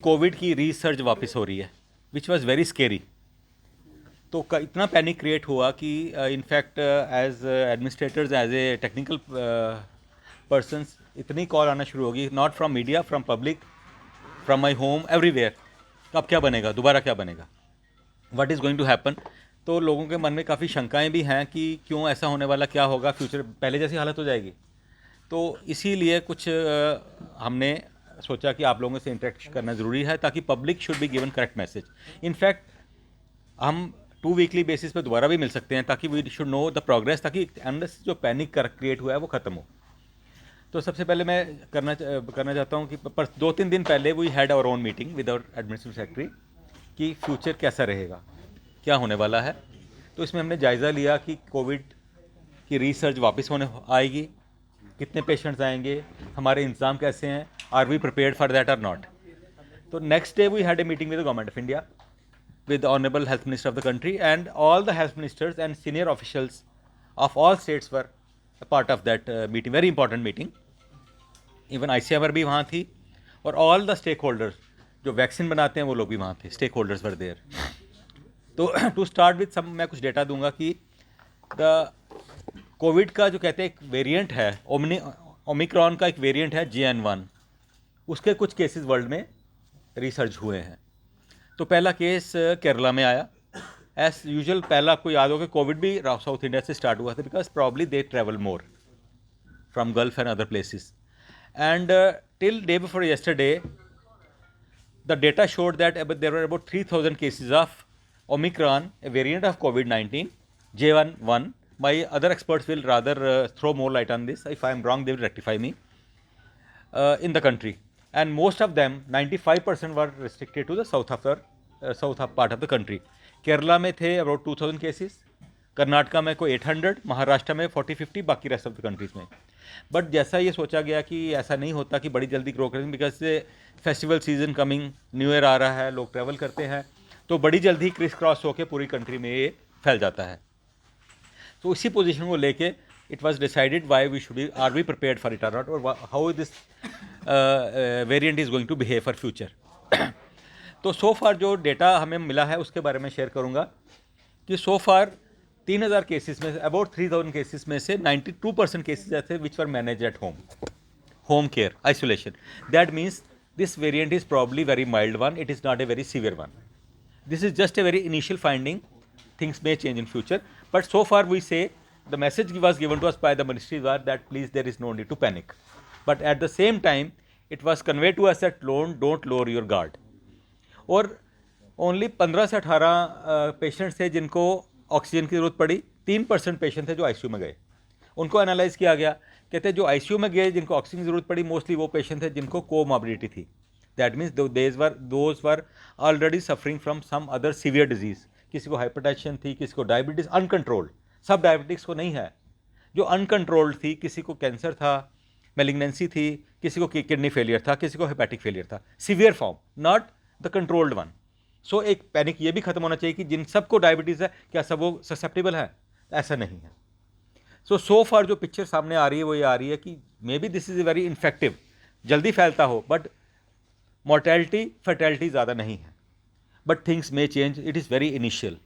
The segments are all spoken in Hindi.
कोविड की रीसर्च वापस हो रही है विच वॉज़ वेरी स्केरी। तो इतना पैनिक क्रिएट हुआ कि in fact as administrators as a technical persons इतनी कॉल आना शुरू होगी, not from media, from public, from my home, everywhere. अब क्या बनेगा, दोबारा क्या बनेगा, what is going to happen. तो लोगों के मन में काफ़ी शंकाएं भी हैं कि क्यों ऐसा होने वाला, क्या होगा, फ्यूचर पहले जैसी हालत हो जाएगी। तो इसीलिए कुछ हमने सोचा कि आप लोगों से इंटरेक्ट करना ज़रूरी है ताकि public should be given correct message. In fact हम 2 वीकली बेसिस पे दोबारा भी मिल सकते हैं ताकि we should know the progress, ताकि अंदर से जो पैनिक क्रिएट हुआ है वो ख़त्म हो। तो सबसे पहले मैं करना चाहता हूँ कि पर 2-3 दिन पहले we had our own meeting with our administrative secretary कि फ्यूचर कैसा रहेगा, क्या होने वाला है। तो इसमें हमने जायज़ा लिया कि कोविड की रिसर्च वापस होने आएगी, कितने पेशेंट्स आएंगे, हमारे इंतजाम कैसे हैं, are we prepared for that or not. तो next day we had a meeting with the government of India, with the honorable health minister of the country, and all the health ministers and senior officials of all states were a part of that meeting, very important meeting. Even ICMR भी वहाँ थी और all the stakeholders जो वैक्सीन बनाते हैं वो लोग भी वहाँ थे, stakeholders were there. तो to start with some मैं कुछ डेटा दूंगा कि the कोविड का जो कहते हैं एक वेरिएंट है, ओमिक्रॉन का एक वेरिएंट है JN1, उसके कुछ केसेस वर्ल्ड में रिसर्च हुए हैं। तो पहला केस केरला में आया। एज यूजुअल पहला आपको याद होगा कोविड भी साउथ इंडिया से स्टार्ट हुआ था, because probably they travel more from gulf and other places. And till day before yesterday the data showed that there were about 3,000 cases of Omicron, a variant of COVID-19, J1. My other experts will rather throw more light on this. If I am wrong, they will rectify me. In the country, and most of them 95% were restricted to the south part of the country. Kerala में थे अबाउट 2000 केसेस, कर्नाटका में कोई 800, महाराष्ट्र में 40-50, बाकी रेस्ट ऑफ द कंट्रीज में। बट जैसा ये सोचा गया कि ऐसा नहीं होता कि बड़ी जल्दी ग्रो करेंगे, because festival season coming, new year आ रहा है, लोग ट्रैवल करते हैं, तो बड़ी जल्दी क्रिस क्रॉस होकर पूरी कंट्री में ये फैल जाता है। तो इसी पोजीशन को लेके it was decided why we should be, are we prepared for it or not, or how this variant is going to behave for future. तो सो फार जो डेटा हमें मिला है उसके बारे में शेयर करूंगा कि सो फार 3,000 केसेस में से अबाउट 3,000 केसेस में से 92% केसेस ऐसे which were manage at home care, isolation. That means this variant is probably very mild one, it is not a very severe one. This is just a very initial finding. Things may change in future, but so far we say the message was given to us by the ministry was that please there is no need to panic. But at the same time, it was conveyed to us that don't lower your guard. और ओनली 15 से 18 पेशेंट्स थे जिनको ऑक्सीजन की ज़रूरत पड़ी, 3% पेशेंट थे जो आईसीयू में गए। उनको एनालाइज किया गया, कहते जो आईसीयू में गए जिनको ऑक्सीजन की ज़रूरत पड़ी मोस्टली वो पेशेंट थे जिनको कोमॉर्बिडिटी थी। That means those were already suffering from some other severe disease. किसी को हाइपरटेंशन थी, किसी को डायबिटीज़ अनकंट्रोल्ड, सब डायबिटिक्स को नहीं है, जो अनकंट्रोल्ड थी, किसी को कैंसर था, मेलिग्नेंसी थी, किसी को किडनी फेलियर था, किसी को हेपेटिक फेलियर था, severe form, not the controlled one. So एक पैनिक ये भी खत्म होना चाहिए कि जिन सबको डायबिटीज़ है क्या सब वो ससेप्टेबल है, ऐसा नहीं है। सो फार जो पिक्चर सामने आ रही है वो ये आ रही है कि may be this is a very infective, जल्दी फैलता हो, बट मॉर्टेलिटी फर्टेलिटी ज़्यादा नहीं है, but things may change, it is very initial.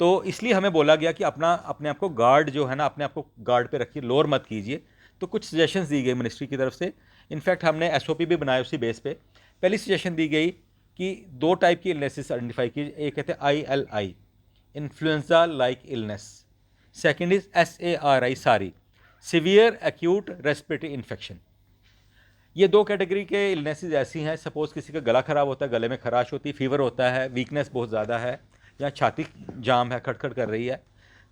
तो इसलिए हमें बोला गया कि अपने आप को गार्ड जो है ना, अपने आप को गार्ड पे रखिए, लोअर मत कीजिए। तो कुछ सजेशंस दी गई मिनिस्ट्री की तरफ से। इनफैक्ट हमने एसओपी भी बनाए उसी बेस पे। पहली सजेशन दी गई कि 2 टाइप की इलनेसेस आइडेंटिफाई की, एक कहते हैं ILI, influenza like illness, second is SARI, सारी, सीवियर एक्यूट रेस्पिरेटरी इन्फेक्शन। ये 2 कैटेगरी के इलनेसेस ऐसी हैं, सपोज किसी का गला ख़राब होता है, गले में खराश होती है, फीवर होता है, वीकनेस बहुत ज़्यादा है, या छाती जाम है, खटखट कर रही है,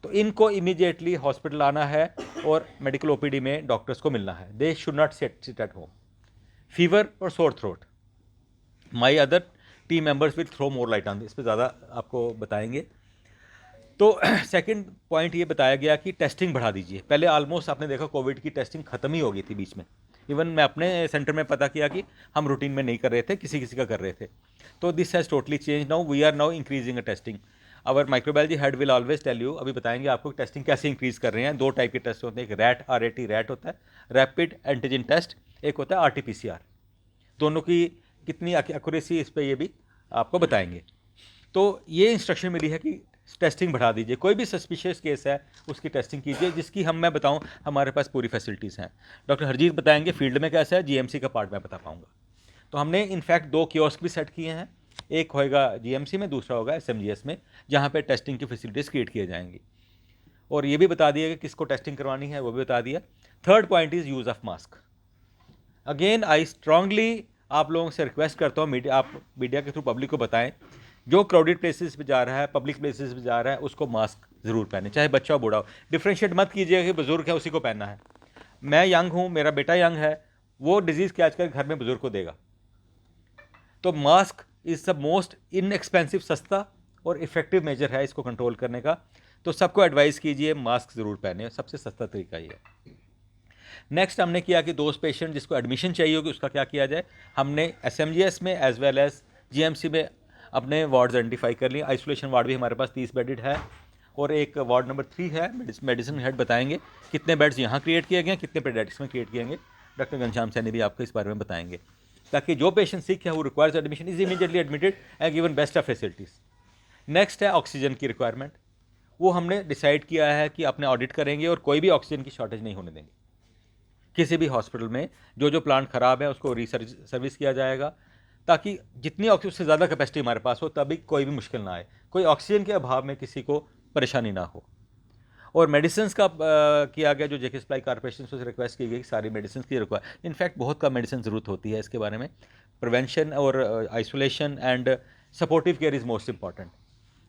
तो इनको इमीडिएटली हॉस्पिटल आना है और मेडिकल OPD में डॉक्टर्स को मिलना है। They should not sit at home. Fever और sore throat, my other team members will throw more light on this, इस पर ज़्यादा आपको बताएंगे। तो सेकंड पॉइंट ये बताया गया कि टेस्टिंग बढ़ा दीजिए। पहले ऑलमोस्ट आपने देखा कोविड की टेस्टिंग ख़त्म ही हो गई थी बीच में। इवन मैं अपने सेंटर में पता किया कि हम रूटीन में नहीं कर रहे थे, किसी किसी का कर रहे थे। तो this has totally change now, we are now increasing a testing. Our microbiology head will always tell you, अभी बताएंगे आपको टेस्टिंग कैसे इंक्रीज़ कर रहे हैं। 2 टाइप के टेस्ट होते हैं, एक RAT होता है, रैपिड एंटीजन टेस्ट, एक होता है RT-PCR। दोनों की कितनी एक्यूरेसी इस पे ये भी आपको बताएंगे। तो ये इंस्ट्रक्शन मिली है कि टेस्टिंग बढ़ा दीजिए, कोई भी सस्पिशियस केस है उसकी टेस्टिंग कीजिए, जिसकी मैं बताऊं हमारे पास पूरी फैसिलिटीज़ हैं। डॉक्टर हरजीत बताएंगे फील्ड में कैसा है, जीएमसी का पार्ट मैं बता पाऊंगा। तो हमने इनफैक्ट 2 कियोस्क भी सेट किए हैं, एक होएगा जीएमसी में, दूसरा होगा एसएमजीएस में, जहाँ पे टेस्टिंग की फैसिलिटीज़ क्रिएट किए जाएंगी। और ये भी बता दिया कि किसको टेस्टिंग करवानी है, वो भी बता दिया। Third point is use of mask. Again I strongly आप लोगों से रिक्वेस्ट करता हूँ, आप मीडिया के थ्रू पब्लिक को बताएं, जो क्राउडेड प्लेसेस पे जा रहा है, पब्लिक प्लेसेस पे जा रहा है, उसको मास्क ज़रूर पहने, चाहे बच्चा हो बूढ़ा हो। डिफ्रेंशिएट मत कीजिएगा कि बुजुर्ग है उसी को पहनना है। मैं यंग हूँ, मेरा बेटा यंग है, वो डिजीज़ के आजकल घर में बुजुर्ग को देगा। तो mask is the most inexpensive, सस्ता और इफेक्टिव मेजर है इसको कंट्रोल करने का। तो सबको एडवाइस कीजिए मास्क ज़रूर पहने, सबसे सस्ता तरीका ये है। नेक्स्ट हमने किया कि दोस्त पेशेंट जिसको एडमिशन चाहिए होगी उसका क्या किया जाए। हमने एसएमजीएस में एज वेल एज जीएमसी में अपने वार्ड्स आइडेंटिफाई कर लिए। आइसोलेशन वार्ड भी हमारे पास 30 बेडेड है और एक वार्ड नंबर 3 है। मेडिसिन हेड बताएंगे कितने बेड्स यहाँ क्रिएट किए गए, कितने पेडियाट्रिक्स में क्रिएट किए गए। डॉक्टर घनश्याम सैनी भी आपको इस बारे में बताएंगे, ताकि जो पेशेंट सिक है वो requires admission is immediately admitted and given best of facilities. Next है ऑक्सीजन की रिक्वायरमेंट। वो हमने डिसाइड किया है कि अपने ऑडिट करेंगे और कोई भी ऑक्सीजन की शॉर्टेज नहीं होने देंगे। किसी भी हॉस्पिटल में जो प्लांट ख़राब है उसको सर्विस किया जाएगा, ताकि जितनी ऑक्सीजन से ज़्यादा कैपेसिटी हमारे पास हो, तभी कोई भी मुश्किल ना आए, कोई ऑक्सीजन के अभाव में किसी को परेशानी ना हो। और मेडिसिन का किया गया, जो जेके सप्लाई कॉर्पोरेशन से रिक्वेस्ट की गई कि सारी मेडिसिन की रिक्वायर, इनफैक्ट बहुत कम मेडिसिन ज़रूरत होती है इसके बारे में। प्रिवेंशन और isolation and supportive care is most important.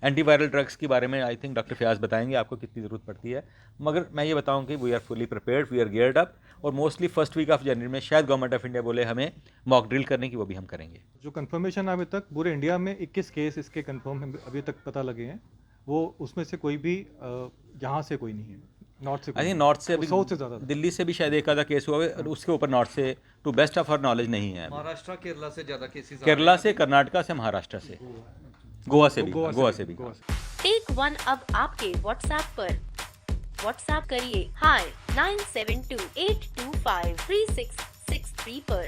Antiviral drugs के बारे में आई थिंक डॉक्टर फयाज बताएंगे आपको कितनी ज़रूरत पड़ती है, मगर मैं ये बताऊं कि we are fully prepared, we are geared up. और मोस्टली फर्स्ट वीक ऑफ जनवरी में शायद गवर्नमेंट ऑफ इंडिया बोले हमें मॉक ड्रिल करने की, वो भी हम करेंगे। जो कंफर्मेशन अभी तक पूरे इंडिया में 21 केस इसके कंफर्म अभी तक पता लगे हैं, वो उसमें से कोई भी यहाँ से कोई नहीं है, नॉर्थ से कोई आई थिंक नहीं। नॉर्थ से अभी साउथ से ज़्यादा दिल्ली से भी शायद एक आधा केस हुआ है, उसके ऊपर नॉर्थ से to best of our knowledge नहीं है। महाराष्ट्र केरला से ज़्यादा केसेस, केरला से, कर्नाटका से, महाराष्ट्र से, गोवा से भी। टेक वन अब आपके व्हाट्सएप पर। व्हाट्सएप करिए हाय 9728253663 पर।